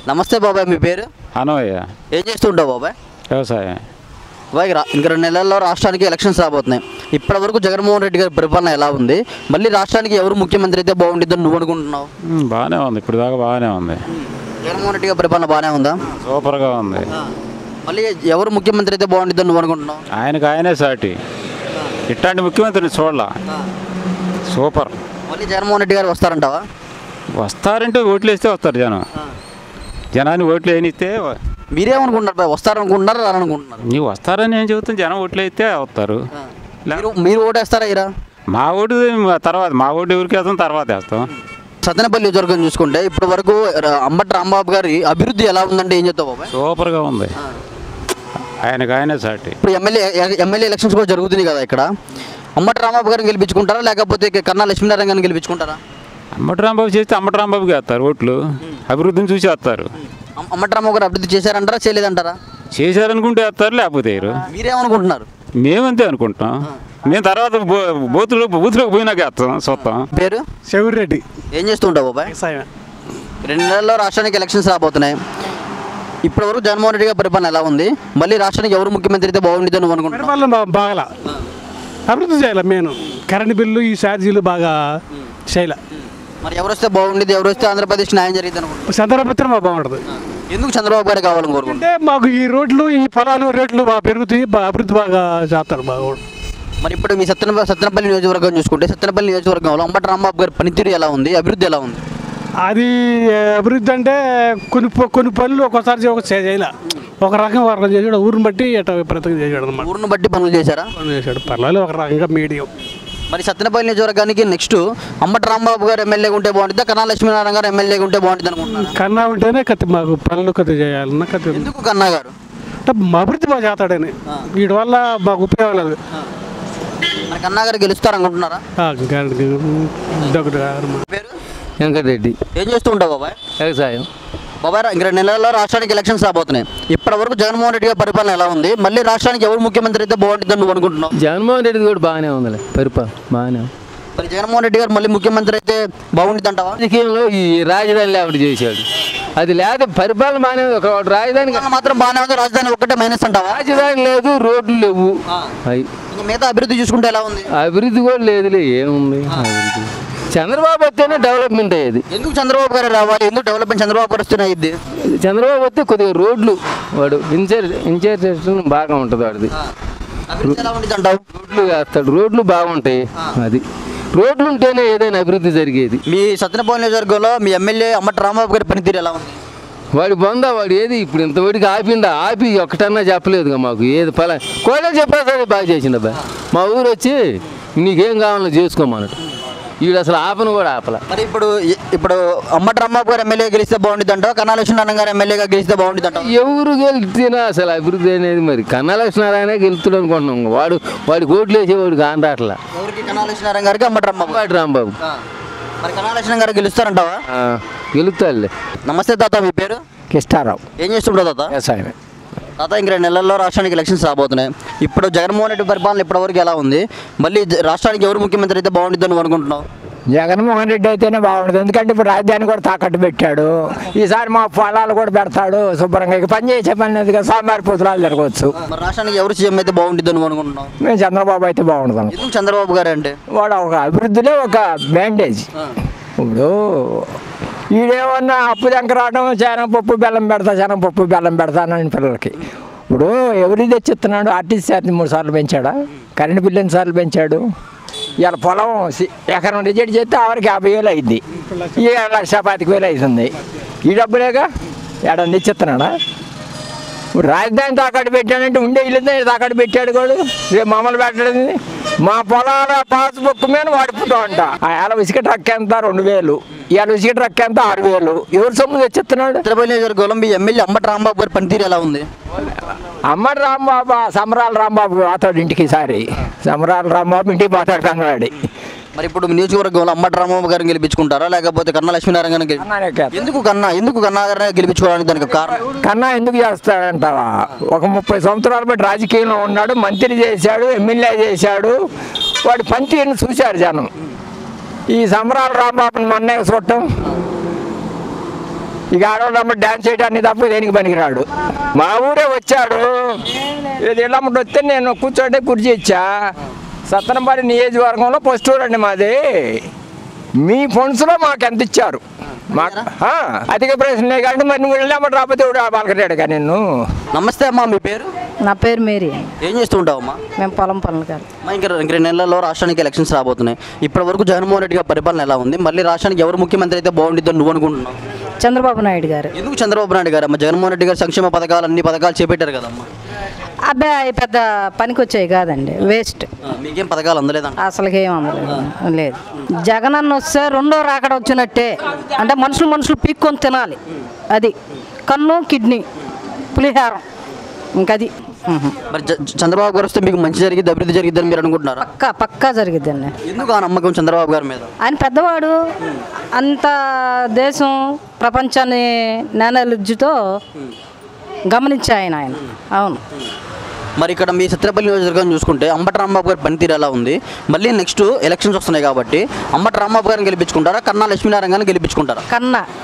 నమస్తే బాబాయ్, మీ పేరు? అనోయ్య. ఏం చేస్తుంటావు బాబాయ్? వ్యవసాయం. బాబాయ్, ఇంకా 2 నెలల్లో రాష్ట్రానికి ఎలక్షన్స్ రాబోతున్నాయి. ఇప్పటి వరకు జగన్మోహన్ రెడ్డి గారి పరిపాలన ఎలా ఉంది? మళ్ళీ రాష్ట్రానికి ఎవరు ముఖ్యమంత్రి అయితే బాగుంటుందని నువ్వు అనుకుంటున్నావు? బాగానే ఉంది, ఇప్పుడు దాకా బాగానే ఉంది. జగన్మోహన్ రెడ్డి గారి పరిపాలన బాగానే ఉందా? సూపర్గా ఉంది. మళ్ళీ ఎవరు ముఖ్యమంత్రి అయితే బాగుంటుందని నువ్వు అనుకుంటున్నావు? ఆయనే సాటి. ఇట్లాంటి ముఖ్యమంత్రిని చూడాల. సూపర్. మళ్ళీ జగన్మోహన్ రెడ్డి గారు వస్తారంటావా? వస్తారంటే ఓట్లు వేస్తే వస్తారు జనం. జనాన్ని ఓట్లు వేయనిస్తే మీరేమనుకుంటున్నారు బాయ్? వస్తారనుకుంటున్నారా రానుకుంటున్నారు? నీవు వస్తారని నేను చెబుతాను. జనం ఓట్లు వేస్తే వస్తారు. మీరు ఓటేస్తారా ఇరా? మా ఓటు తర్వాత, మా ఓటు ఎవరికి వేస్తాం తర్వాత వేస్తాం. సత్తెనపల్లి నియోజకవర్గం చూసుకుంటే ఇప్పటి వరకు అంబటి రాంబాబు గారి అభివృద్ధి ఎలా ఉందంటే ఏం చెప్తావు బాబాయ్? సూపర్గా ఉంది. ఆయనే సాటి. ఇప్పుడు ఎమ్మెల్యే ఎలక్షన్స్ కూడా జరుగుతుంది కదా, ఇక్కడ అంబటి రాంబాబు గారిని గెలిపించుకుంటారా లేకపోతే కన్నా లక్ష్మీనారాయణ గారిని గెలిపించుకుంటారా? అంబటి రాంబాబు చేస్తే అంబటి రాంబాబుకి వేస్తారు ఓట్లు. అభివృద్ధిని చూసి వేస్తారు. అంబటి రాంబాబు గారు అభివృద్ధి చేశారంటారా చేయలేదంటారా? చేశారనుకుంటే వేస్తారు, లేకపోతే మీరేమనుకుంటున్నారు? మేమంతే అనుకుంటాం. మేము తర్వాత బూత్లోకి పోయినాక వేస్తాం చూస్తాం. పేరు? శివరెడ్డి. ఏం చేస్తుంటావు బాబాయ్? 2 నెలల్లో రాష్ట్రానికి ఎలక్షన్స్ రాబోతున్నాయి. ఇప్పటి వరకు జగన్మోహన్ రెడ్డి గారి పరిపాలన ఎలా ఉంది? మళ్ళీ రాష్ట్రానికి ఎవరు ముఖ్యమంత్రి అయితే బాగుంటుంది నువ్వు అనుకుంటున్నావు? పరిపాలన బాగా అభివృద్ధి చేయాలి. మెయిన్ కరెంట్ బిల్లు, ఈ ఛార్జీలు బాగా చేయాలి. మరి ఎవరు వస్తే బాగుండేది? ఎవరు వస్తే ఆంధ్రప్రదేశ్ న్యాయం జరిగింది అనుకుంటున్నాను? చంద్రబాబు మాకు బాగుంటుంది. ఎందుకు చంద్రబాబు గారు కావాలని కోరుకుంటే? అంటే మాకు ఈ రోడ్లు, ఈ పొలాలు రేట్లు బాగా పెరుగుతాయి, అభివృద్ధి బాగా చేస్తారు బాగా. మరి ఇప్పుడు మీ సత్తెనపల్లి నియోజకవర్గం చూసుకుంటే సత్తెనపల్లి నియోజకవర్గంలో అంబటి రాంబాబు గారి పనితీరు ఎలా ఉంది? అభివృద్ధి ఎలా ఉంది? అది అభివృద్ధి అంటే కొన్ని పనులు ఒక్కోసారి చేయలే. ఒక రకం చేసాడు, ఊరిని బట్టి ఎట్లా విపరీతంగా చేసాడు అనమాట. ఊరిని బట్టి పనులు చేశారా? పనులు చేశాడు, పర్వాలేదు ఒక రకంగా మీడియం. మరి సత్తెనపల్లి నియోజకవర్గానికి నెక్స్ట్ అంబటి రాంబాబు గారు ఎమ్మెల్యేగా ఉంటే బాగుంటుందా, కన్నా లక్ష్మీనారాయణ గారు ఎమ్మెల్యేగా ఉంటే బాగుంటుంది అనుకుంటున్నాను? కన్నా ఉంటేనే మాకు పనులు చేయాలన్నా ఎందుకు కన్నా గారు? అంటే అభివృద్ధి బాగా చేస్తాడని, వీటి వల్ల మాకు ఉపయోగం లేదు. మరి కన్నా గారు గెలుస్తారనుకుంటున్నారా? పేరు? వెంకటరెడ్డి. ఏం చేస్తూ ఉంటావు బాబాయ్? వ్యవసాయం. బాబాయ్, ఇంకా 2 నెలల్లో రాష్ట్రానికి ఎలక్షన్స్ రాబోతున్నాయి. ఇప్పటి వరకు జగన్మోహన్ రెడ్డి గారి పరిపాలన ఎలా ఉంది? మళ్ళీ రాష్ట్రానికి ఎవరు ముఖ్యమంత్రి అయితే బాగుంటుందని నువ్వు అనుకుంటున్నావు? జగన్మోహన్ రెడ్డి కూడా బాగానే ఉందిలే, పరిపాలన బాగానే ఉంది. మరి జగన్మోహన్ రెడ్డి గారు మళ్ళీ ముఖ్యమంత్రి అయితే బాగుంటుంది అంటావా? రాజకీయంలో ఈ రాజధాని లేకుండా చేశాడు, అది లేదా పరిపాలన బాగానే ఉంది. ఒక రాజధాని మాత్రం బాగానే ఉంది, రాజధాని ఒక్కటే మైనస్ అంటావా? రాజధాని లేదు, రోడ్లు లేవు. అవి మిగతా అభివృద్ధి చూసుకుంటే ఎలా ఉంది? అభివృద్ధి కూడా లేదులే, ఏముంది అభివృద్ధి. చంద్రబాబు వస్తేనే డెవలప్మెంట్ అయ్యేది. ఎందుకు చంద్రబాబు గారు రావాలి? ఎందుకు డెవలప్మెంట్ చంద్రబాబు గారు వస్తేనే అయ్యింది? చంద్రబాబు వస్తే కొద్దిగా రోడ్లు, వాడు ఇన్ఛార్జ్ బాగా ఉంటుంది వాడిది. రోడ్లు వేస్తాడు, రోడ్లు బాగుంటాయి. అది రోడ్లు ఉంటేనే ఏదైనా అభివృద్ధి జరిగేది. మీ సత్తెనపల్లి నియోజకవర్గంలో మీ ఎమ్మెల్యే అంబటి రాంబాబు గారి పనితీరు ఎలా ఉంది? వాడి బొందా, వాడు ఏది ఇప్పుడు ఇంతవరకు ఆపి ఒక్కటన్నా చెప్పలేదుగా మాకు. ఏది కోలే చెప్పేసరి బాగా చేసిండు అబ్బాయి. మా ఊరు వచ్చి నీకేం కావాలో చేసుకోమన్నట్టు, వీడు అసలు ఆపను కూడా ఆపల. మరి ఇప్పుడు అంబటి రాంబాబు గారు ఎమ్మెల్యే గెలిస్తే బాగుంటుంది అంటావు, కన్నా లక్ష్మీనారాయణ గారు ఎమ్మెల్యేగా గెలిస్తే బాగుంటుంది అంటావు? ఎవరు గెలిచినా అసలు అభివృద్ధి అనేది మరి కన్నా లక్ష్మీనారాయణ గెలుస్తాడు అనుకుంటున్నాం. వాడికి ఓట్లు వేసేవాడు కాని రాట్లా. ఎవరికి? కన్నా లక్ష్మీనారాయణ గారికి అంబటి రాంబాబు. మరి కన్నా లక్ష్మీనారాయణ గారు గెలుస్తారంటావా? గెలుస్తాడులే. నమస్తే తాత, మీ పేరు? కిష్టారావు. ఏం చేస్తుంటావు తాత? వ్యవసాయమే. తాత, ఇంక 2 నెలల్లో రాష్ట్రానికి ఎలక్షన్స్ రాబోతున్నాయి. ఇప్పుడు జగన్మోహన్ రెడ్డి పరిపాలన ఇప్పటివరకు ఎలా ఉంది? మళ్ళీ రాష్ట్రానికి ఎవరు ముఖ్యమంత్రి అయితే బాగుంటుందని నువ్వు అనుకుంటున్నావు? జగన్మోహన్ రెడ్డి అయితేనే బాగుంటుంది. ఎందుకంటే ఇప్పుడు రాజధాని కూడా తాకట్టు పెట్టాడు. ఈసారి మా పొలాలు కూడా పెడతాడు శుభ్రంగా. ఇక పని చేసే పని లేదు కదా, సోమవారి పుత్రాలు జరగవచ్చు. మరి రాష్ట్రానికి ఎవరు సీఎం అయితే బాగుంటుంది నువ్వు అనుకుంటున్నావు? మేము చంద్రబాబు అయితే బాగుంటుంది. ఎందుకు చంద్రబాబు గారు అంటే? వాడు ఒక అభివృద్ధిలో ఒక బ్యాండేజ్. ఇప్పుడు ఈడేమన్నా అప్పు దగ్గర రావడం, శనగపప్పు బెల్లం పెడతానని పిల్లలకి. ఇప్పుడు ఎవరి తెచ్చిస్తున్నాడు? ఆర్టీసీ ఛార్జీ 3 సార్లు పెంచాడా? కరెంటు బిల్లు 2 సార్లు పెంచాడు. ఇవాళ పొలం ఎకరం రిజెక్ట్ చేస్తే ఆవిడకి 50,000 అయింది, ఈ 1,25,000 అవుతుంది. ఈ డబ్బులేగా ఏడన్నా తెచ్చిస్తున్నాడా? ఇప్పుడు రాజధాని తాకట్టు పెట్టాడంటే ఉండే ఇల్లు తాకట్టు పెట్టాడు కూడా. రేపు మమ్మల్ని పెట్టడం మా పొలాల పాస్బుక్ మీద వాడిపోతా ఉంటా. అలా ఉసిక ట్రక్ ఎంత 2,000, ఇవాళ ఉసిక ట్రక్ ఎంత 6,000. ఎవరు సొమ్ము తెచ్చిస్తున్నాడు? సత్తెనపల్లి నియోజకవర్గంలో మీ ఎమ్మెల్యే అంబటి రాంబాబు గారి పనితీరు ఎలా ఉంది? అంబటి రాంబాబు సమరాల రాంబాబు పోతాడు ఇంటికి. ఈసారి సమరాల రాంబాబు ఇంటికి పోతాడు కన్నవాడి. మరి ఇప్పుడు నియోజకవర్గంలో అంబటి రాంబాబు గారిని గెలిపించుకుంటారా లేకపోతే కన్నా లక్ష్మీనారాయణ గారిని? ఎందుకు కన్నా గారిని గెలిపించుకోవడానికి దానికి కారణం? కన్నా ఎందుకు చేస్తాడంటావా? ఒక 30 సంవత్సరాల బట్టి రాజకీయంలో ఉన్నాడు, మంత్రి చేశాడు, ఎమ్మెల్యే చేశాడు. వాడి పనితీరుని చూశారు జనం. ఈ సమరాల రాంబాబుని మొన్నే చూడటం ఇక ఆడవాళ్ళమ్మ డ్యాన్స్ చేయడానికి తప్ప దేనికి పనికిరాడు. మా ఊరే వచ్చాడు, ఇది ఇళ్ళమ్మటి వస్తే నేను కూర్చోండి కుర్చీ ఇచ్చా. సత్తనపల్లి నియోజకవర్గంలో ఫస్ట్ ఊరు అండి మాది. మీ ఫండ్స్లో మాకు ఎంత ఇచ్చారు? మాకు అధిక ప్రశ్నే కానీ మరి నువ్వు వెళ్ళామని రాకపోతే పలకరాడు కానీ నిన్ను. నమస్తే అమ్మా, మీ పేరు? నా పేరు మేరీ. ఏం చేస్తూ ఉంటావమ్మా? మేము పొలం పనులు కాదు. ఇంక 2 నెలల్లో రాష్ట్రానికి ఎలక్షన్స్ రాబోతున్నాయి. ఇప్పటి వరకు జగన్మోహన్ రెడ్డి గారి పరిపాలన ఎలా ఉంది? మళ్ళీ రాష్ట్రానికి ఎవరు ముఖ్యమంత్రి అయితే బాగుంటుందని నువ్వు అనుకుంటున్నావు? చంద్రబాబు నాయుడు గారు. ఎందుకు చంద్రబాబు నాయుడు గారు? అమ్మ జగన్మోహన్ రెడ్డి గారు సంక్షేమ పథకాలు అన్ని పథకాలు చేపట్టారు కదమ్మా. అబ్బాయి పెద్ద పనికి వచ్చాయి కాదండి, వేస్ట్. మీకేం పథకాలు అందలేదంట? అసలుకి ఏం అందలేదు. లేదు. జగన్ అన్న వస్తే రెండో రాకడ వచ్చినట్టే. అంటే మనుషులు పీక్కొని తినాలి. అది కన్ను కిడ్నీ పులిహారం ఇంకది. మరి చంద్రబాబు గారు వస్తే మీకు మంచి జరిగింది, అభివృద్ధి జరిగిద్దని మీరు అనుకుంటున్నారా? పక్కా జరిగిద్దండి. ఎందుకు ఆ నమ్మకం చంద్రబాబు గారి మీద? ఆయన పెద్దవాడు, అంత దేశం ప్రపంచాన్ని నానెలుజ్జుతో గమనించి ఆయన. అవును. మరి ఇక్కడ మీ సత్యపల్లి నియోజకవర్గం చూసుకుంటే అంబటి రాంబాబు గారి పనితీరు ఎలా ఉంది? మళ్ళీ నెక్స్ట్ ఎలక్షన్స్ వస్తున్నాయి కాబట్టి అంబటి రాంబాబు గారిని గెలిపించుకుంటారా, కన్నా లక్ష్మీనారాయణ గారిని గెలిపించుకుంటారా?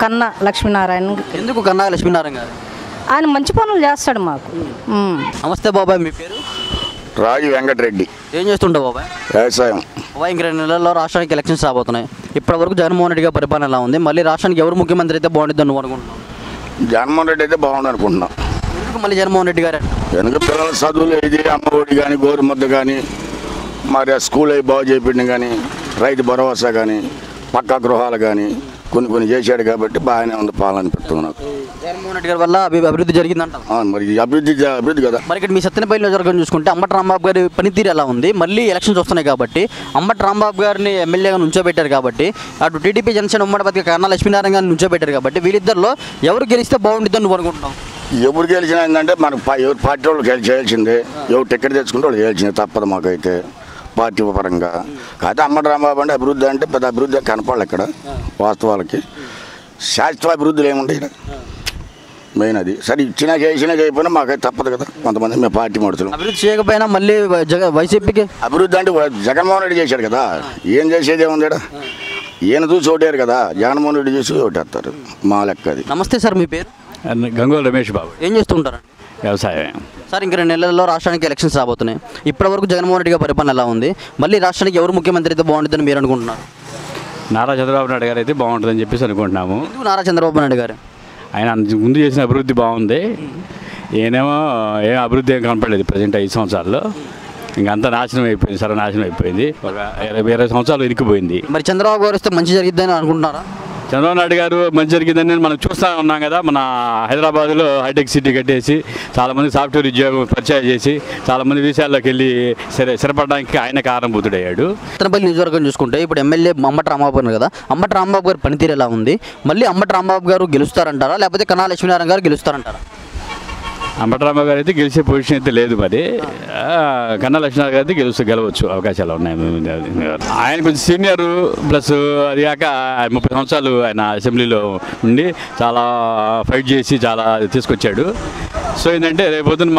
కన్నా లక్ష్మీనారాయణ. ఎందుకు కన్నా లక్ష్మీనారాయణ గారు? ఆయన మంచి పనులు చేస్తాడు మాకు. నమస్తే బాబాయ్, మీ పేరు? రాజు వెంకటరెడ్డి. ఏం చేస్తుంటావు బాబాయ్? వ్యవసాయం. బాబాయ్, ఇంక 2 నెలల్లో రాష్ట్రానికి ఎలక్షన్స్ రాబోతున్నాయి. ఇప్పటి వరకు జగన్మోహన్ రెడ్డి గారి పరిపాలన ఎలా ఉంది? మళ్ళీ రాష్ట్రానికి ఎవరు ముఖ్యమంత్రి అయితే బాగుంటుందని నువ్వు అనుకుంటున్నావు? జగన్మోహన్ రెడ్డి అయితే బాగుండు అనుకుంటున్నాం. ఎందుకు మళ్ళీ జగన్మోహన్ రెడ్డి గారు? వెనుక పిల్లల చదువులు ఇది అమ్మఒడి కానీ, గోరుముద్ద కానీ, మరి స్కూల్ అవి బాగు చేయించడం కానీ, రైతు భరోసా కానీ, పక్కా గృహాలు కానీ కొన్ని చేశాడు కాబట్టి బాగానే ఉంది పాలన పెడుతుంది నాకు. జగన్మోహన్ రెడ్డి గారి వల్ల అభివృద్ధి జరిగిందంట. మరి అభివృద్ధి కదా. మరి ఇక్కడ మీ సత్యనపల్లి నియోజకవర్గం చూసుకుంటే అంబటి రాంబాబు గారి పనితీరు ఎలా ఉంది? మళ్ళీ ఎలక్షన్స్ వస్తున్నాయి కాబట్టి అంబటి రాంబాబు గారిని ఎమ్మెల్యేగా నుంచోబెట్టారు కాబట్టి, అటు టీడీపీ జనసేన ఉమ్మడి బతిక కన్నా లక్ష్మీనారాయణ గారిని నుంచోబెట్టారు కాబట్టి వీళ్ళిద్దరిలో ఎవరు గెలిస్తే బాగుంటుందని నువ్వు అనుకుంటున్నావు? ఎవరు గెలిచినా ఏంటంటే మనకు ఎవరు పార్టీ వాళ్ళు చేయాల్సిందే, ఎవరు టికెట్ తెచ్చుకుంటే వాళ్ళు చేయాల్సిందే, తప్పదు మాకైతే పార్టీ పరంగా. కాకపోతే అంబటి రాంబాబు అంటే అభివృద్ధి అంటే పెద్ద అభివృద్ధి కనపడాలి ఇక్కడ వాస్తవాలకి. శాశ్వత అభివృద్ధులు ఏముంటాయి ఇక్కడ? మెయిన్ అది. సరే ఇచ్చినా చేయకపోయినా మాకైతే తప్పదు కదా, కొంతమంది మేము పార్టీ మడుతున్నాం. అభివృద్ధి చేయకపోయినా మళ్ళీ వైసీపీకి అభివృద్ధి అంటే జగన్మోహన్ రెడ్డి చేశాడు కదా, ఏం చేసేది ఏముంది ఇక్కడ? ఈయన చూసి ఓటారు కదా, జగన్మోహన్ రెడ్డి చూసి ఓటేస్తారు మా లెక్క అది. నమస్తే సార్, మీ పేరు? గంగోలు రమేష్ బాబు. ఏం చేస్తుంటారండి? వ్యవసాయం. సార్, ఇంక 2 నెలల్లో రాష్ట్రానికి ఎలక్షన్స్ రాబోతున్నాయి. ఇప్పటి వరకు జగన్మోహన్ రెడ్డి గారి పరిపాలన ఎలా ఉంది? మళ్ళీ రాష్ట్రానికి ఎవరు ముఖ్యమంత్రి అయితే బాగుంటుందని మీరు అనుకుంటున్నారు? నారా చంద్రబాబు నాయుడు గారు అయితే బాగుంటుందని చెప్పేసి అనుకుంటున్నాము. ఎందుకు నారా చంద్రబాబు నాయుడు గారు? ఆయన ముందు చేసిన అభివృద్ధి బాగుంది. ఈయనేమో ఏం అభివృద్ధి ఏం కనపడలేదు ప్రజెంట్ 5 సంవత్సరాల్లో. ఇంకంతా నాశనం అయిపోయింది, సర్వనాశనం అయిపోయింది. ఒక 20 సంవత్సరాలు ఇరికిపోయింది. మరి చంద్రబాబు గారు వస్తే మంచి జరిగిద్దని అనుకుంటున్నారా? చంద్రబాబు నాయుడు గారు మంచి జరిగిందని మనం చూస్తూ ఉన్నాం కదా. మన హైదరాబాద్లో హైటెక్ సిటీ కట్టేసి చాలామంది సాఫ్ట్వేర్ ఉద్యోగం పరిచయం చేసి చాలామంది విషయాల్లోకి వెళ్ళి స్థిరపడడానికి ఆయన కారణభూతుడయ్యాడు. సత్తెనపల్లి నియోజకవర్గం చూసుకుంటే ఇప్పుడు ఎమ్మెల్యే అంబటి రాంబాబు గారు కదా, అంబటి రాంబాబు గారి పనితీరు ఎలా ఉంది? మళ్ళీ అంబటి రాంబాబు గారు గెలుస్తారంటారా, లేకపోతే కన్నా లక్ష్మీనారాయణ గారు గెలుస్తారంటారా? అంబటి రాంబాబు గారు అయితే గెలిచే పొజిషన్ అయితే లేదు. మరి కన్నా లక్ష్మీనారాయణ గారు అయితే గెలవచ్చు అవకాశాలు ఉన్నాయి. ఆయన కొంచెం సీనియర్, ప్లస్ అది కాక 30 సంవత్సరాలు ఆయన అసెంబ్లీలో ఉండి చాలా ఫైట్ చేసి చాలా తీసుకొచ్చాడు. సో ఏంటంటే రేపొద్దున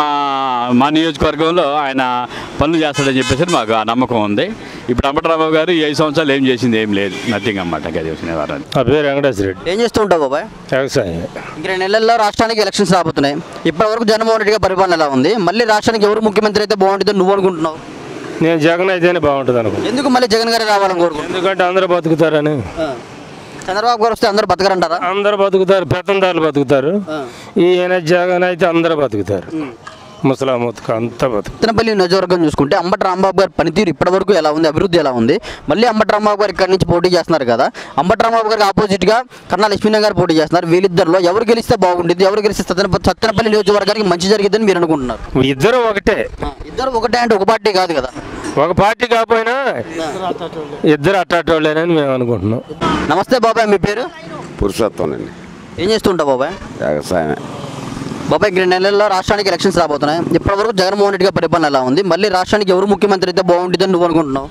మా నియోజకవర్గంలో ఆయన పనులు చేస్తాడని చెప్పేసి మాకు ఆ నమ్మకం ఉంది. ఇప్పుడు అంబటి రాంబాబు గారు ఈ 5 సంవత్సరాలు ఏం చేసింది ఏం లేదు, నథింగ్ అన్నమాట. నా పేరు వెంకటేశ్వర రెడ్డి. ఏం చేస్తూ ఉంటావు బాబాయ్? వ్యవసాయం. ఇంక 2 నెలల్లో రాష్ట్రానికి ఎలక్షన్స్ రాబోతున్నాయి. ఇప్పటి వరకు జగన్మోహన్ రెడ్డి గారి పరిపాలన ఎలా ఉంది? మళ్ళీ రాష్ట్రానికి ఎవరు ముఖ్యమంత్రి అయితే బాగుంటుందని నువ్వు అనుకుంటున్నావు? నేను జగన్ అయితేనే బాగుంటుంది అనుకుంటున్నాను. ఎందుకు మళ్ళీ జగన్ గారే రావాలని కోరుకుంటున్నాను? ఎందుకంటే అందరూ బతుకుతారని. చంద్రబాబు గారు వస్తే అందరూ బతకరంటారా? అందరూ బతుకుతారు, పెత్తందారులు బతుకుతారు. ఈయన జగన్ అయితే అందరూ బతుకుతారు, ముసలామూతకు అంతా బతుకు. సత్తెనపల్లి నియోజకవర్గం చూసుకుంటే అంబటి రాంబాబు గారి పనితీరు ఇప్పటి వరకు ఎలా ఉంది? అభివృద్ధి ఎలా ఉంది? మళ్ళీ అంబటి రాంబాబు గారు ఇక్కడి నుంచి పోటీ చేస్తున్నారు కదా, అంబటి రాంబాబు గారికి ఆపోజిట్గా కన్నా లక్ష్మీనారాయణ గారు పోటీ చేస్తున్నారు. వీళ్ళిద్దరిలో ఎవరు గెలిస్తే బాగుంటుంది? ఎవరు గెలిస్తే సత్తెనపల్లి నియోజకవర్గానికి మంచి జరిగిద్దని మీరు అనుకుంటున్నారు? ఇద్దరు ఒకటే. ఇద్దరు ఒకటే అంటే ఒక పార్టీ కాదు కదా. ఒక పార్టీ కాకపోయినా ఇద్దరు అట్టాటోళ్ళేనని మేము అనుకుంటున్నాం. నమస్తే బాబాయ్, మీ పేరు? పురుషోత్తం అండి. ఏం చేస్తుంటావు బాబాయ్? వ్యవసాయమే. బాబాయ్, 2 నెలల్లో రాష్ట్రానికి ఎలక్షన్స్ రాబోతున్నాయి. ఇప్పటివరకు జగన్మోహన్ రెడ్డి గారి పరిపాలన ఎలా ఉంది? మళ్ళీ రాష్ట్రానికి ఎవరు ముఖ్యమంత్రి అయితే బాగుంటుందని నువ్వు అనుకుంటున్నావు?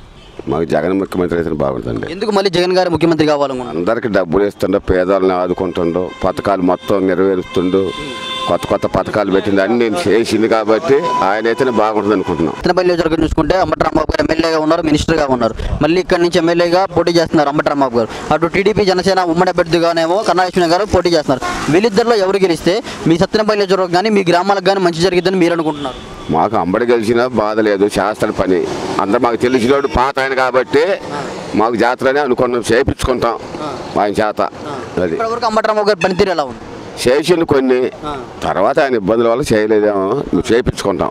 మాకు జగన్ ముఖ్యమంత్రి అయితే బాగుంటుంది. ఎందుకు మళ్ళీ జగన్ గారు ముఖ్యమంత్రి కావాలనుకుంటున్నాను? అందరికి డబ్బులు ఇస్తుండో, పేదవాళ్ళని ఆదుకుంటుండో, పథకాలు మొత్తం నెరవేరుస్తుండో, కొత్త పథకాలు పెట్టింది అన్ని చేసింది కాబట్టి ఆయన అయితేనే బాగుంటుంది అనుకుంటున్నాం. సత్తెనపల్లి నియోజకవర్గం చూసుకుంటే అంబటి రాంబాబు గారు ఎమ్మెల్యేగా ఉన్నారు, మినిస్టర్గా ఉన్నారు. మళ్ళీ ఇక్కడ నుంచి ఎమ్మెల్యేగా పోటీ చేస్తున్నారు అంబటి రాంబాబు గారు. అటు టీడీపీ జనసేన ఉమ్మడి అభ్యర్థిగానేమో కన్నా లక్ష్మీ గారు పోటీ చేస్తున్నారు. వీళ్ళిద్దరిలో ఎవరు గెలిస్తే మీ సత్తెనపల్లి నియోజకవర్గం కానీ మీ గ్రామాలకు కానీ మంచి జరిగిద్దని మీరు అనుకుంటున్నారు? మాకు అంబడి గెలిచినా బాధ లేదు, చేస్తాడు పని. అందరూ మాకు తెలిసినోడు పాత ఆయన కాబట్టి మాకు జాతరనే అనుకున్నాం, చేయించుకుంటాం ఆయన చేత. అది ఇప్పటివరకు అంబటి రాంబాబు గారి పనితీరు ఎలా ఉంది? చేసిండు కొన్ని, తర్వాత ఆయన ఇబ్బందుల వల్ల చేయలేదేమో, నువ్వు చేయించుకుంటాం.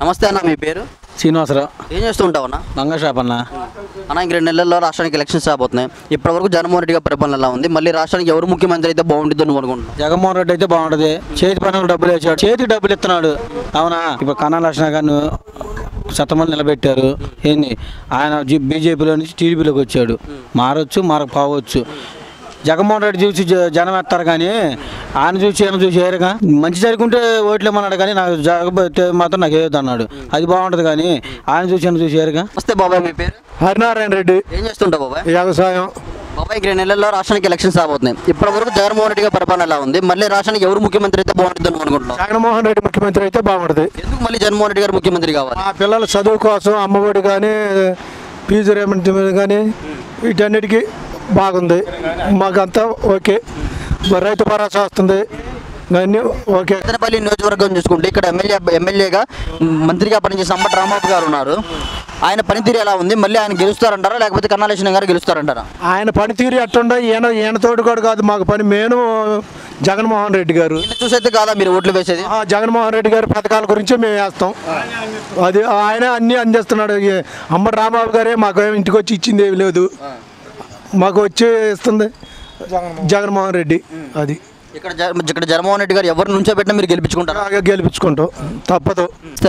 నమస్తే అన్న, మీ పేరు? శ్రీనివాసరావు. ఏం చేస్తూ ఉంటావు అన్న? నంగా షాప్ అన్న. అన్న, ఇంక 2 నెలల్లో రాష్ట్రానికి ఎలక్షన్స్ రాబోతున్నాయి. ఇప్పటివరకు జగన్మోహన్ రెడ్డి గారి పరిపాలన ఎలా ఉంది? మళ్ళీ రాష్ట్రానికి ఎవరు ముఖ్యమంత్రి అయితే బాగుంటుందో నువ్వు అనుకుంటున్నావు? జగన్మోహన్ రెడ్డి అయితే బాగుంటుంది. చేతి పనులకు డబ్బులు వేసాడు, చేతికి డబ్బులు ఇస్తున్నాడు. అవునా? ఇప్పుడు కన్నా లక్ష్మణ గారిని సత్తమని నిలబెట్టారు. ఏంది ఆయన బీజేపీలో నుంచి టీడీపీలోకి వచ్చాడు. మారొచ్చు, మారకపోవచ్చు. జగన్మోహన్ రెడ్డి చూసి జనం వేస్తారు కానీ ఆయన చూసి ఈయన చూసి ఏరుగా మంచి జరుగుంటే ఓట్లు ఏమన్నాడు కానీ నాకు జగబట్టి మాత్రం నాకు ఏది అన్నాడు. అది బాగుంటుంది కానీ ఆయన చూసి ఈయన చూసి ఏరుగా. వస్తే బాబాయ్, మీ పేరు? హరినారాయణ రెడ్డి. ఏం చేస్తుంటావు బాబాయ్? వ్యవసాయం. బాబాయ్, 2 నెలల్లో రాష్ట్రానికి ఎలక్షన్స్ రాబోతున్నాయి. ఇప్పటివరకు జగన్మోహన్ రెడ్డి గారి పరిపాలన ఎలా ఉంది? మళ్ళీ రాష్ట్రానికి ఎవరు ముఖ్యమంత్రి అయితే బాగుంటుంది అని అనుకుంటున్నావు? జగన్మోహన్ రెడ్డి ముఖ్యమంత్రి అయితే బాగుంటుంది. ఎందుకు మళ్ళీ జగన్మోహన్ రెడ్డి గారు ముఖ్యమంత్రి కావాలి? మా పిల్లల చదువు కోసం అమ్మఒడి కానీ ఫీజు రియంబర్స్మెంట్ కానీ వీటన్నిటికీ బాగుంది. మాకంతా ఓకే. రైతు భరోసా వస్తుంది అన్నీ ఓకే. సత్తెనపల్లి నియోజకవర్గం చూసుకుంటే ఇక్కడ ఎమ్మెల్యేగా మంత్రిగా పనిచేసిన అంబటి రాంబాబు గారు ఉన్నారు. ఆయన పనితీరు ఎలా ఉంది? మళ్ళీ ఆయన గెలుస్తారంటారా లేకపోతే కన్నా లక్ష్మణ గారు గెలుస్తారంటారా? ఆయన పనితీరు ఎట్టుండ ఈయన తోడు కూడా కాదు మాకు పని. నేను జగన్మోహన్ రెడ్డి గారు చూసైతే కాదా మీరు ఓట్లు వేసేది? జగన్మోహన్ రెడ్డి గారి పథకాల గురించి మేము వేస్తాం. అది ఆయన అన్నీ అందిస్తున్నాడు. అంబటి రాంబాబు గారే మాకు ఇంటికి వచ్చి ఇచ్చింది ఏమి లేదు, మాకు వచ్చి ఇస్తుంది జగన్మోహన్ రెడ్డి. అది ఇక్కడ జగన్మోహన్ రెడ్డి గారు ఎవరి నుంచో పెట్టినా మీరు గెలిపించుకుంటారు? గెలిపించుకుంటాం, తప్పదు.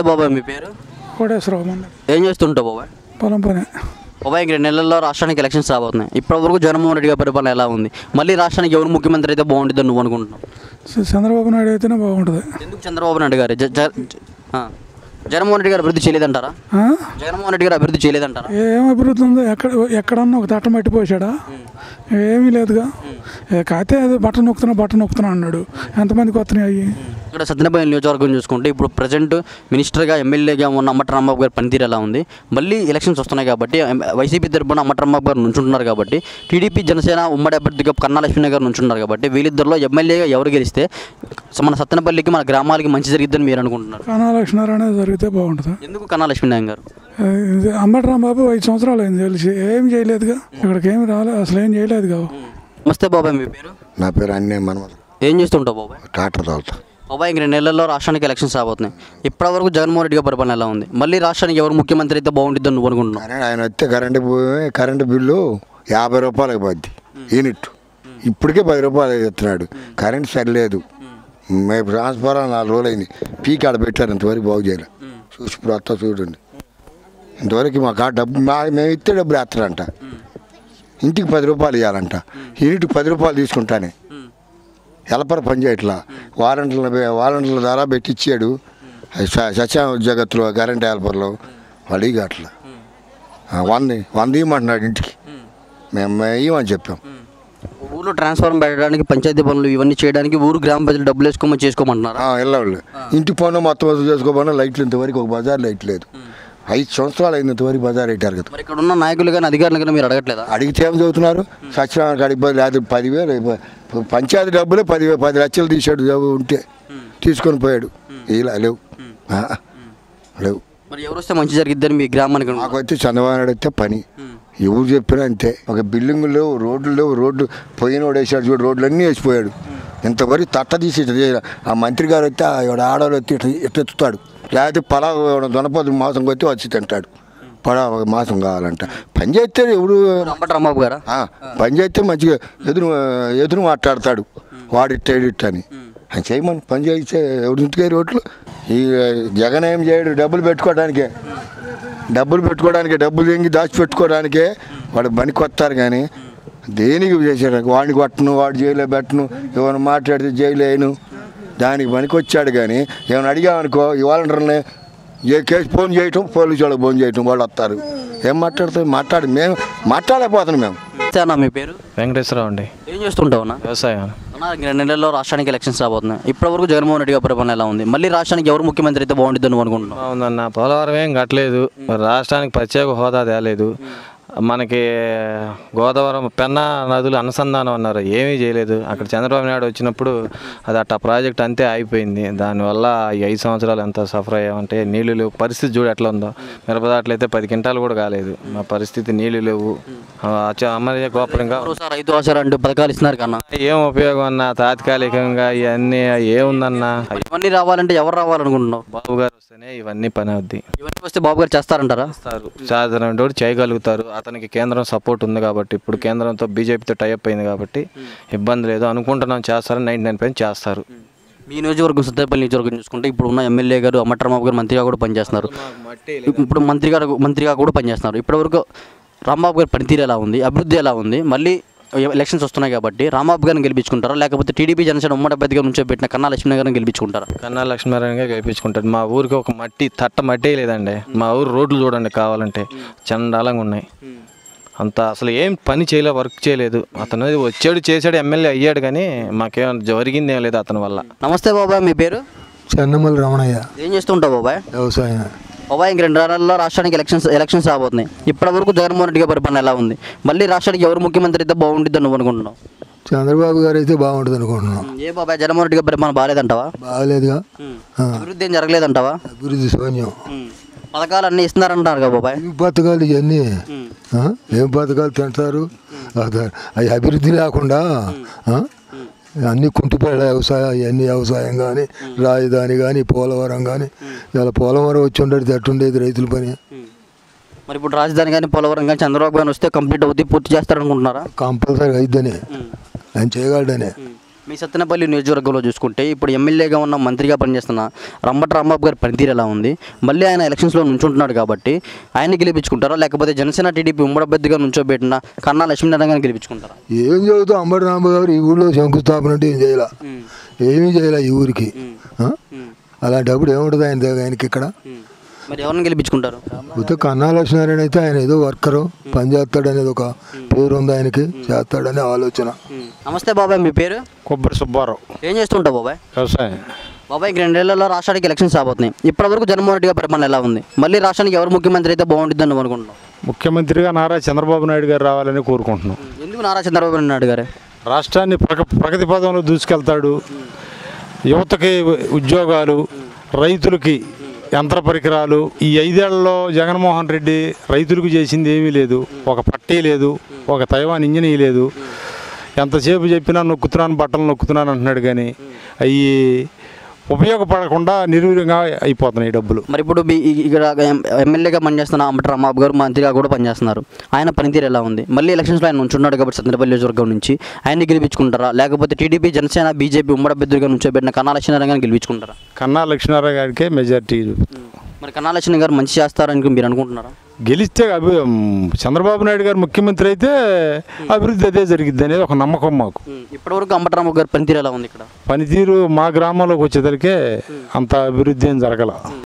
బాబాయ్, మీ పేరు? కోటేశ్వరరావు. ఏం చేస్తుంటావు బాబాయ్? పొలం పని. బాబాయ్, 2 నెలల్లో రాష్ట్రానికి ఎలక్షన్స్ రాబోతున్నాయి. ఇప్పటివరకు జగన్మోహన్ రెడ్డి గారి పరిపాలన ఎలా ఉంది? మళ్ళీ రాష్ట్రానికి ఎవరు ముఖ్యమంత్రి అయితే బాగుంటుందని నువ్వు అనుకుంటున్నావు? చంద్రబాబు నాయుడు అయితేనే బాగుంటుంది. ఎందుకు చంద్రబాబు నాయుడు గారు? జగన్మోహన్ రెడ్డి గారు అభివృద్ధి చేయలేదంటారా? జగన్మోహన్ రెడ్డి గారు అభివృద్ధి చేయలేదంటారా? ఏం అభివృద్ధి ఉందో? ఎక్కడన్నా ఒక తట్టం పెట్టిపోసాడా? ఏమీ లేదుగా. కాకపోతే అది బట్టలు నొక్కుతున్నా అన్నాడు. ఎంతమందికి వస్తున్నాయి? ఇక్కడ సత్తెనపల్లి నియోజకవర్గం చూసుకుంటే ఇప్పుడు ప్రజెంట్ మినిస్టర్గా ఎమ్మెల్యేగా ఉన్న అంబటి రాంబాబు గారి పనితీరు ఎలా ఉంది? మళ్ళీ ఎలక్షన్స్ వస్తున్నాయి కాబట్టి వైసీపీ తరపున అంబటి రాంబాబు గారు నుంచుంటున్నారు కాబట్టి టీడీపీ జనసేన ఉమ్మడి అభ్యర్థిగా కన్నా లక్ష్మీ గారు నుంచున్నారు కాబట్టి వీళ్ళిద్దరిలో ఎమ్మెల్యేగా ఎవరు గెలిస్తే మన సత్తెనపల్లికి మన గ్రామాలకి మంచి జరిగిద్దని మీరు అనుకుంటున్నారు? కన్నా లక్ష్మీ అనేది జరిగితే బాగుంటుంది. ఎందుకు కన్నా లక్ష్మీ గారు? అంబటి రాంబాబు 5 సంవత్సరాలు అయింది తెలిసి ఏం చేయలేదుగా. ఇక్కడికి ఏమి రాలేదు, అసలు ఏం చేయలేదుగా. నమస్తే బాబాయ్, మీ పేరు? నా పేరు అన్నీ మనవల్. ఏం చేస్తుంటావు బాబాయ్? ట్రాక్టర్ తోలుతా. బాబాయ్, 2 నెలల్లో రాష్ట్రానికి ఎలక్షన్స్ రాబోతున్నాయి. ఇప్పటివరకు జగన్మోహన్ రెడ్డి గారి పరిపాలన ఎలా ఉంది? మళ్ళీ రాష్ట్రానికి ఎవరు ముఖ్యమంత్రి అయితే బాగుంటుందని నువ్వు అనుకుంటున్నావు? ఆయన వస్తే కరెంటు బిల్లు 50 రూపాయలకు పోద్ది యూనిట్. ఇప్పటికే 10 రూపాయలు ఇస్తున్నాడు. కరెంట్ సరిలేదు. మేము ట్రాన్స్ఫార్మర్ 4 రోజులు అయింది. పీక్ ఆడ పెట్టారు, ఇంతవరకు బాగు చేయలేదు. చూసి ఇప్పుడు వస్తా చూడండి. ఇంతవరకు మాకు ఆ డబ్బు మేము ఇస్తే డబ్బులు వేస్తారంట. ఇంటికి 10 రూపాయలు ఇవ్వాలంట. యూనిట్కి 10 రూపాయలు తీసుకుంటానే. హెల్పర్ పని చేయట్లా. వాలంటీర్ల ద్వారా పెట్టించాడు. సత్య జగత్తులో కరెంట్ హెల్పర్లో వాళ్ళు అట్లా 100 ఇవ్వమంటున్నాడు ఇంటికి. మేము ఇవ్వమని చెప్పాం. ఊళ్ళో ట్రాన్స్ఫార్మర్ పెట్టడానికి పంచాయతీ పనులు ఇవన్నీ చేయడానికి ఊరు గ్రామ ప్రజలు డబ్బులు వేసుకోమని చేసుకోమంటున్నారు. వెళ్ళవాళ్ళు ఇంటి పనులు మొత్తం వసూలు చేసుకోమన్నా లైట్లు ఇంతవరకు ఒక బజార్ లైట్ లేదు. 5 సంవత్సరాలు అయిన ఇంతవరకు బజార్ పెట్టారు కదా. మరి ఇక్కడ ఉన్న నాయకులు కానీ అధికారులు కానీ మీరు అడగట్లేదా? అడిగితే ఏం చదువుతున్నారు? సత్యనారాయణ కాడికి లేదు 10,000 పంచాయతీ డబ్బులే 10 లక్షలు తీసాడు. ఉంటే తీసుకొని పోయాడు. ఇలా లేవు లేవు. మరి ఎవరు వస్తే మంచి జరిగిద్దని మీ గ్రామానికి? మాకు వచ్చి చంద్రబాబు నాయుడు అయితే పని ఎవరు చెప్పినా అంతే. ఒక బిల్డింగులు లేవు, రోడ్లు లేవు. రోడ్లు పోయినోడు వేసాడు చూడు, రోడ్లు అన్నీ వేసిపోయాడు. ఇంతవరకు తట్ట తీసి ఆ మంత్రి గారు వస్తే ఆడవాళ్ళు వచ్చి ఇట్లా ఎత్తుతాడు. లేకపోతే పలావ్ దొనపది మాసం కొట్టి వచ్చి తింటాడు. పలావ్ మాసం కావాలంట. పని చేస్తే ఎవడు అంబటి రాంబాబు గారా? పని చేస్తే మంచిగా ఎదురు మాట్లాడతాడు. వాడిట్టని ఆయన చేయమని పని చేస్తే ఎవడు ఇంటికే రోడ్లు. ఈ జగన్ ఏం చేయడు. డబ్బులు పెట్టుకోవడానికే డబ్బులు ఎంగి దాచిపెట్టుకోవడానికే వాడు పనికి వస్తారు. కానీ దేనికి చేశాడు? వాడిని కొట్టను, వాడు జైల్లో పెట్టను, ఏమైనా మాట్లాడితే జైలు వేయను. దానికి పనికి వచ్చాడు. కానీ ఏమైనా అడిగామనుకో ఈ వాలంటీర్ని ఏ కేసు ఫోన్ చేయటం, పోలీసు వాళ్ళకి ఫోన్ చేయటం, వాళ్ళు వస్తారు. ఏం మాట్లాడతాం? మేము మాట్లాడలేకపోతున్నాం. మేము మీ పేరు? వెంకటేశ్వరరావు అండి. ఏం చేస్తుంటావు? వ్యవసాయం. అన్న 2 నెలల్లో రాష్ట్రానికి ఎలక్షన్స్ రాబోతున్నాయి. ఇప్పటివరకు జగన్మోహన్ రెడ్డి గారి పరిపాలన ఎలా ఉంది? మళ్ళీ రాష్ట్రానికి ఎవరు ముఖ్యమంత్రి అయితే బాగుంటుంది నువ్వు అనుకుంటున్నావు? అవునన్న, పోలవరం ఏం కట్టలేదు, రాష్ట్రానికి ప్రత్యేక హోదా తేలేదు, మనకి గోదావరి పెన్నా నదులు అనుసంధానం అన్నారు, ఏమీ చేయలేదు. అక్కడ చంద్రబాబు నాయుడు వచ్చినప్పుడు అది అట్ట ప్రాజెక్ట్ అంతే అయిపోయింది. దానివల్ల ఈ 5 సంవత్సరాలు ఎంత సఫర్ అయ్యామంటే నీళ్లు లేవు. పరిస్థితి చూడు ఎట్లా ఉందో, మిరపదాట్లయితే 10 క్వింటాలు కూడా కాలేదు. మా పరిస్థితి నీళ్లు లేవు. అమ్మయ్య గోపురంగా రైతు ఆసరా అంటూ పథకాలు ఇస్తున్నారు కన్నా, ఏం ఉపయోగం అన్న? తాత్కాలికంగా ఇవన్నీ ఏముందన్నా? ఇవన్నీ రావాలంటే ఎవరు రావాలనుకుంటున్నావు? బాబు గారు వస్తేనే ఇవన్నీ పని అవుద్ది. ఇవన్నీ వస్తే బాబు గారు చేస్తారంటారా? సాధారణ చేయగలుగుతారు. అతనికి కేంద్రం సపోర్ట్ ఉంది కాబట్టి, ఇప్పుడు కేంద్రంతో బీజేపీతో టైఅప్ అయింది కాబట్టి ఇబ్బంది లేదు అనుకుంటున్నాం. చేస్తారు, 99% చేస్తారు. మీ నియోజకవర్గం సత్తేపల్లి నియోజకవర్గం చూసుకుంటే ఇప్పుడు ఉన్న ఎమ్మెల్యే గారు అంబట్రాంబాబు గారు మంత్రిగా కూడా పనిచేస్తున్నారు. ఇప్పుడు మంత్రిగా కూడా పనిచేస్తున్నారు. ఇప్పటివరకు రాంబాబు గారి పనితీరు ఎలా ఉంది? అభివృద్ధి ఎలా ఉంది? మళ్ళీ ఎలక్షన్స్ వస్తున్నాయి కాబట్టి రాంబాబు గారిని గెలిపించుకుంటారా, లేకపోతే టీడీపీ జనసేన ఉమ్మడి అభ్యర్థిగా నుంచో పెట్టిన కన్నా లక్ష్మీ గారిని గెలిపించుకుంటారా? కన్నా లక్ష్మీనారాయణగా గెలిపించుకుంటారు. మా ఊరికి ఒక తట్ట మట్టి లేదండి. మా ఊరు రోడ్లు చూడండి కావాలంటే చండాలంగా ఉన్నాయి. అంత అసలు ఏం పని చేయలే, వర్క్ చేయలేదు. అతను వచ్చాడు, చేశాడు, ఎమ్మెల్యే అయ్యాడు, కానీ మాకేం జరిగింది ఏం లేదు అతని వల్ల. నమస్తే బాబాయ్, మీ పేరు? చెన్నమల్లి రమణయ్య. ఏం చేస్తుంటావు బాబాయ్? వ్యవసాయం. బాబాయ్, ఇంక 2 నెలల్లో రాష్ట్రానికి ఎలక్షన్స్ రాబోతున్నాయి. ఇప్పటివరకు జగన్మోహన్ రెడ్డి గారి పరిపాలన ఎలా ఉంది? మళ్ళీ రాష్ట్రానికి ఎవరు ముఖ్యమంత్రి అయితే బాగుంటుంది నువ్వు అనుకుంటున్నావు? చంద్రబాబు గారు అయితే బాగుంటుంది అనుకుంటున్నాం. ఏ బాబాయ్, జగన్మోహన్ రెడ్డి గారి పరిపాలన బాగాలేదంటావా? బాగాలేదుగా. అభివృద్ధి ఏం జరగలేదంటావా? అభివృద్ధి శూన్యం. పథకాలు అన్నీ ఇస్తున్నారంటారు కదా బాబాయ్. ఈ పథకాలు ఇవన్నీ ఏం పథకాలు తింటారు? అవి అభివృద్ధి లేకుండా అన్నీ కుంటుపడ వ్యవసాయం కానీ, రాజధాని కానీ, పోలవరం కానీ. ఇలా పోలవరం వచ్చి ఉండేది ఎట్టుండేది రైతుల పని. మరి ఇప్పుడు రాజధాని కానీ పోలవరం కానీ చంద్రబాబు గారు వస్తే కంప్లీట్ అవుద్ది, పూర్తి చేస్తారనుకుంటున్నారా? కంపల్సరీ అయిద్దని, ఆయన చేయగలడని. మీ సత్తెనపల్లి నియోజకవర్గంలో చూసుకుంటే ఇప్పుడు ఎమ్మెల్యేగా ఉన్న మంత్రిగా పనిచేస్తున్న రాంబాబు గారి పనితీరు ఎలా ఉంది? మళ్ళీ ఆయన ఎలక్షన్స్లో నుంచుంటున్నాడు కాబట్టి ఆయన్ని గెలిపించుకుంటారా, లేకపోతే జనసేన టీడీపీ ఉమ్మడి అభ్యర్థిగా నుంచోబెట్టిన కన్నా లక్ష్మీనారాయణ గారిని గెలిపించుకుంటారా? ఏం చదువుతాం? అంబట్రాంబాబు గారు ఈ ఊళ్ళో శంకుస్థాపన అంటే ఏమీ చేయాల ఈ ఊరికి. అలాంటప్పుడు ఏముంటుంది ఆయనకి ఇక్కడ? మరి ఎవరిని గెలిపించుకుంటారు? పోతే కన్నా లక్ష్మీనారాయణ అయితే ఆయన ఏదో వర్కరు, పని చేస్తాడనేది ఒక పేరు ఉంది ఆయనకి, చేస్తాడనే ఆలోచన. నమస్తే బాబాయ్, మీ పేరు? కొబ్బరి సుబ్బారావు. ఏం చేస్తుంటావు బాబాయ్? వ్యవసాయం. బాబాయ్, 2 నెలల్లో రాష్ట్రానికి ఎలక్షన్స్ రాబోతున్నాయి. ఇప్పటివరకు జగన్మోహన్ రెడ్డి గారి పరిపాలన ఎలా ఉంది? మళ్ళీ రాష్ట్రానికి ఎవరు ముఖ్యమంత్రి అయితే బాగుంటుంది నువ్వు అనుకుంటున్నావు? ముఖ్యమంత్రిగా నారా చంద్రబాబు నాయుడు గారు రావాలని కోరుకుంటున్నాం. ఎందుకు నారా చంద్రబాబు నాయుడు గారే? రాష్ట్రాన్ని ప్రగతి పదంలో దూసుకెళ్తాడు. యువతకి ఉద్యోగాలు, రైతులకి యంత్ర పరికరాలు. ఈ 5 ఏళ్లలో జగన్మోహన్ రెడ్డి రైతులకు చేసింది ఏమీ లేదు. ఒక పట్టీ లేదు, ఒక తైవాన్ ఇంజనీ లేదు. ఎంతసేపు చెప్పినా నొక్కుతున్నాను, బట్టలు నొక్కుతున్నాను అంటున్నాడు, కానీ అవి ఉపయోగపడకుండా నిర్వీర్యంగా అయిపోతున్నాయి డబ్బులు. మరి ఇప్పుడు ఇక్కడ ఎమ్మెల్యేగా పనిచేస్తున్న అంబట్రాంబాబు గారు మంత్రిగా కూడా పనిచేస్తున్నారు. ఆయన పనితీరు ఎలా ఉంది? మళ్ళీ ఎలక్షన్స్లో ఆయన ఉంచున్నాడు కాబట్టి సత్తెనపల్లి నియోజకవర్గం నుంచి ఆయన్ని గెలిపించుకుంటారా, లేకపోతే టీడీపీ జనసేన బీజేపీ ఉమ్మడి అభ్యర్థిగా నుంచోబెట్టిన కన్నా లక్ష్మీనారాయణ గారిని గెలిపించుకుంటారా? కన్నా లక్ష్మీనారాయణ గారికే మెజార్టీ. మరి కన్నా లక్ష్మీ గారు మంచి చేస్తారని మీరు అనుకుంటున్నారా? గెలిస్తే చంద్రబాబు నాయుడు గారు ముఖ్యమంత్రి అయితే అభివృద్ధి అదే జరిగిద్ది అనేది ఒక నమ్మకం మాకు. ఇప్పటివరకు అంబట్రాంబాబు గారి పనితీరు ఎలా ఉంది? ఇక్కడ పనితీరు మా గ్రామంలోకి వచ్చేసరికి అంత అభివృద్ధి ఏం జరగల.